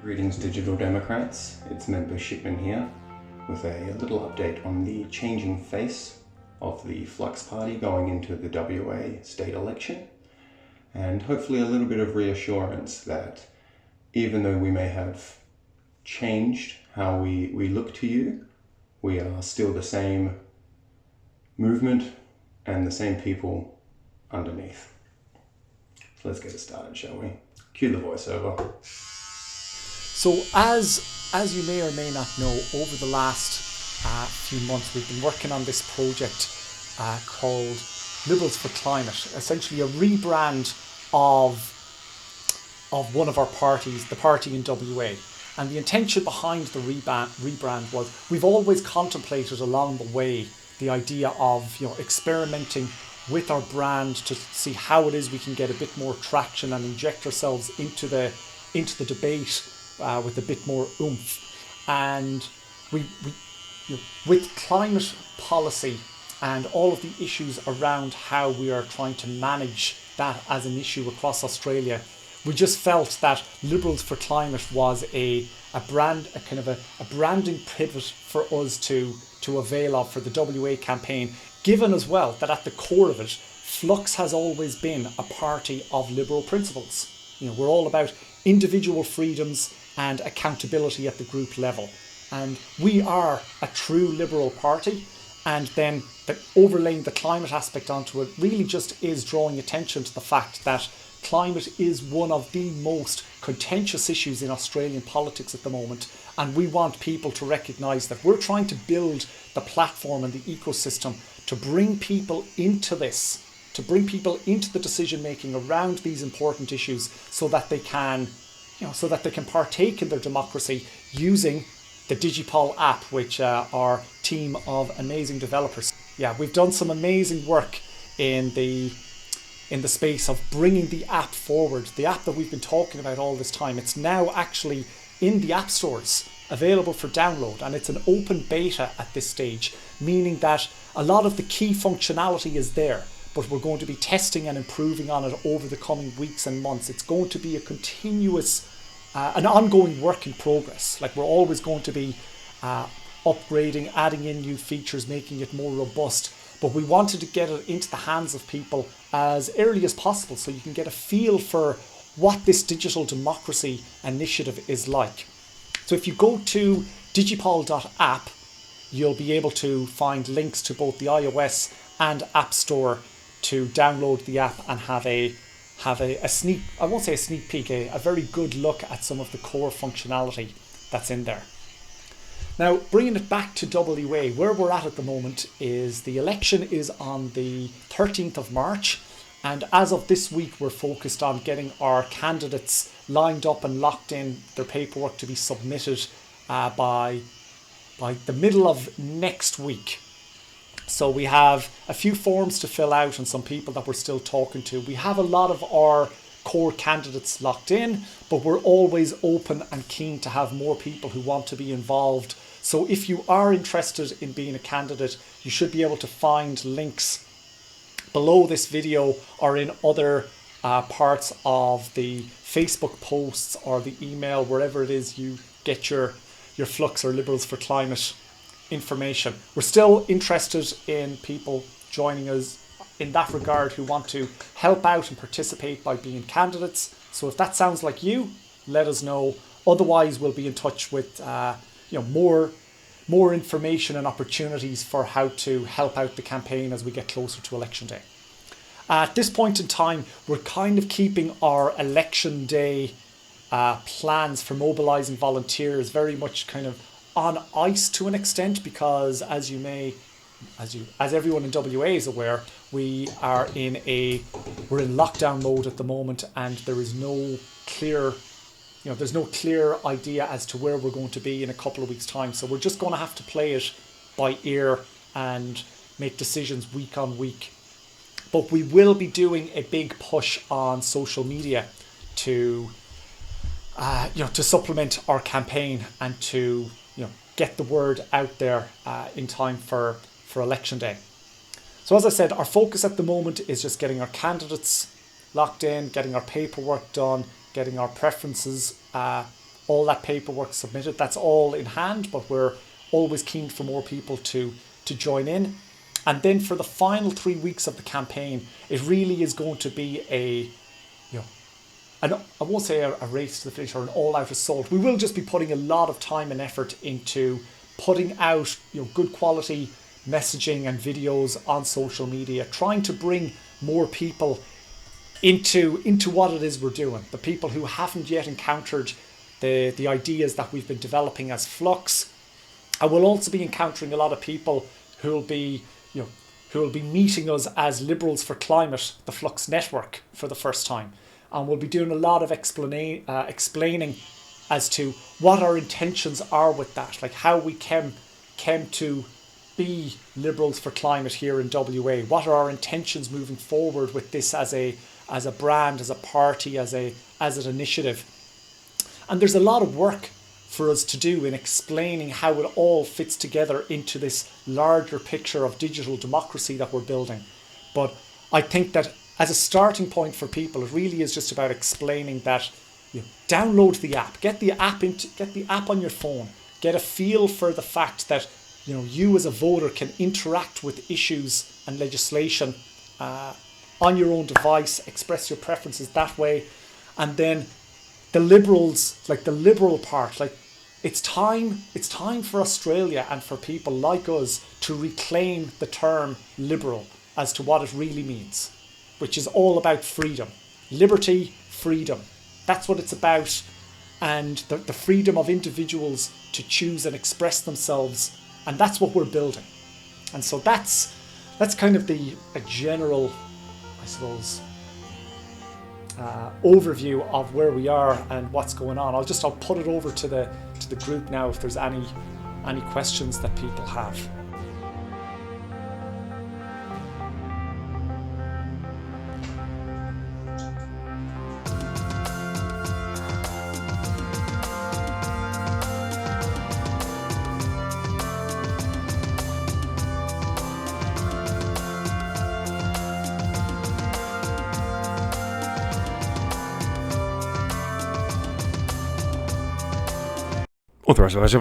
Greetings Digital Democrats, it's Member Shipman here with a little update on the changing face of the Flux Party going into the WA state election, and hopefully a little bit of reassurance that even though we may have changed how we look to you, we are still the same movement and the same people underneath. So let's get it started, shall we? Cue the voiceover. So as you may or may not know, over the last few months we've been working on this project called Liberals for Climate, essentially a rebrand of one of our parties, the party in WA. And the intention behind the rebrand was we've always contemplated along the way the idea of experimenting with our brand to see how it is we can get a bit more traction and inject ourselves into the debate with a bit more oomph. And we with climate policy and all of the issues around how we are trying to manage that as an issue across Australia, we just felt that Liberals for Climate was a branding pivot for us to avail of for the WA campaign, given as well that at the core of it, Flux has always been a party of liberal principles. We're all about individual freedoms and accountability at the group level. And we are a true liberal party, and then overlaying the climate aspect onto it really just is drawing attention to the fact that climate is one of the most contentious issues in Australian politics at the moment, and we want people to recognise that we're trying to build the platform and the ecosystem to bring people into this, to bring people into the decision making around these important issues so that they can partake in their democracy using the Digipol.app, which our team of amazing developers. Yeah, we've done some amazing work in the space of bringing the app forward. The app that we've been talking about all this time, it's now actually in the app stores, available for download, and it's an open beta at this stage, meaning that a lot of the key functionality is there, but we're going to be testing and improving on it over the coming weeks and months. It's going to be a continuous, an ongoing work in progress. Like, we're always going to be upgrading, adding in new features, making it more robust. But we wanted to get it into the hands of people as early as possible so you can get a feel for what this digital democracy initiative is like. So if you go to Digipol.app, you'll be able to find links to both the iOS and App Store to download the app and have a sneak, I won't say a sneak peek, a very good look at some of the core functionality that's in there. Now, bringing it back to WA, where we're at the moment is the election is on the 13th of March. And as of this week, we're focused on getting our candidates lined up and locked in, their paperwork to be submitted by the middle of next week. So we have a few forms to fill out and some people that we're still talking to. We have a lot of our core candidates locked in, but we're always open and keen to have more people who want to be involved. So if you are interested in being a candidate, you should be able to find links below this video or in other parts of the Facebook posts or the email, wherever it is you get your Flux or Liberals for Climate information. We're still interested in people joining us in that regard who want to help out and participate by being candidates. So if that sounds like you, let us know. Otherwise, we'll be in touch with more information and opportunities for how to help out the campaign as we get closer to election day. At this point in time, we're kind of keeping our election day plans for mobilising volunteers very much kind of on ice to an extent, because as everyone in WA is aware, we're in lockdown mode at the moment, and there is no clear idea as to where we're going to be in a couple of weeks' time. So we're just going to have to play it by ear and make decisions week on week. But we will be doing a big push on social media to supplement our campaign and to get the word out there in time for election day. So as I said, our focus at the moment is just getting our candidates locked in, getting our paperwork done, getting our preferences all that paperwork submitted. That's all in hand, but we're always keen for more people to join in. And then for the final 3 weeks of the campaign, it really is going to be and I won't say a race to the finish or an all-out assault. We will just be putting a lot of time and effort into putting out good quality messaging and videos on social media, trying to bring more people into what it is we're doing. The people who haven't yet encountered the ideas that we've been developing as Flux. I will also be encountering a lot of people who will be meeting us as Liberals for Climate, the Flux Network, for the first time. And we'll be doing a lot of explaining as to what our intentions are with that, like how we came to be Liberals for Climate here in WA. What are our intentions moving forward with this as a brand, as a party, as an initiative? And there's a lot of work for us to do in explaining how it all fits together into this larger picture of digital democracy that we're building. But I think that as a starting point for people, it really is just about explaining that download the app, get the app on your phone, get a feel for the fact that you as a voter can interact with issues and legislation on your own device, express your preferences that way. And then the Liberals, like the Liberal part, like it's time for Australia and for people like us to reclaim the term Liberal as to what it really means, which is all about freedom, liberty, freedom. That's what it's about. And the freedom of individuals to choose and express themselves. And that's what we're building. And so that's kind of a general, I suppose, overview of where we are and what's going on. I'll put it over to the group now if there's any questions that people have. Otra vez,